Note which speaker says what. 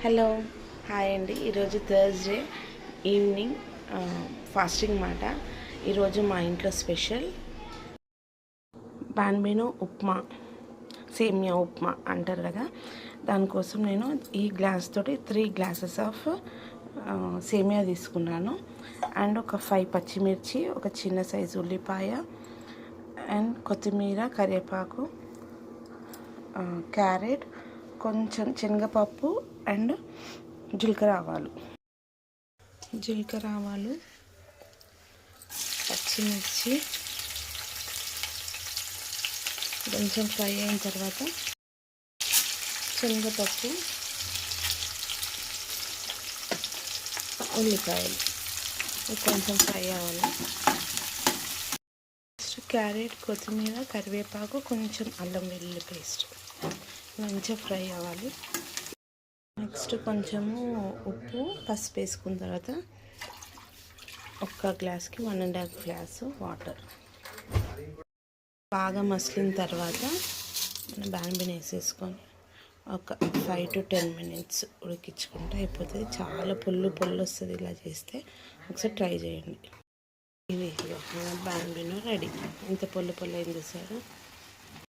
Speaker 1: Hello hi అండి. ఈరోజు Thursday evening fasting మాట. ఈరోజు మా ఇంట్లో స్పెషల్ బాన్బినో ఉప్మా, సేమియా ఉప్మా అంటారు కదా. దానికోసం నేను ఈ గ్లాస్ తోటి 3 గ్లాసెస్ ఆఫ్ సేమియా తీసుకున్నాను. అండ్ ఒక 5 పచ్చిమిర్చి, ఒక చిన్న సైజు ఉల్లిపాయ, అండ్ కొత్తిమీర, కరివేపాకు, క్యారెట్, కొంచెం శనగపప్పు అండ్ జీలకర్ర ఆవాలు, పచ్చిమిర్చి కొంచెం ఫ్రై అయిన తర్వాత శనగపప్పు, ఉల్లిపాయలు కొంచెం ఫ్రై అవ్వాలి. నెక్స్ట్ క్యారెట్, కొత్తిమీర, కరివేపాకు, కొంచెం అల్లం వెల్లుల్లి పేస్ట్ మంచిగా ఫ్రై అవ్వాలి. నెక్స్ట్ కొంచెము ఉప్పు, పసుపు వేసుకున్న తర్వాత ఒక్క గ్లాస్కి 1.5 గ్లాసు వాటర్ బాగా మసిలిన తర్వాత మనం బాన్బిన్ వేసేసుకొని ఒక 5 to 10 minutes ఉడికించుకుంటే అయిపోతుంది. చాలా పొల్లు వస్తుంది ఇలా చేస్తే. ఒకసారి ట్రై చేయండి. ఇది బాన్బిన్ రెడీ. ఇంత పొల్లు అయింది సార్.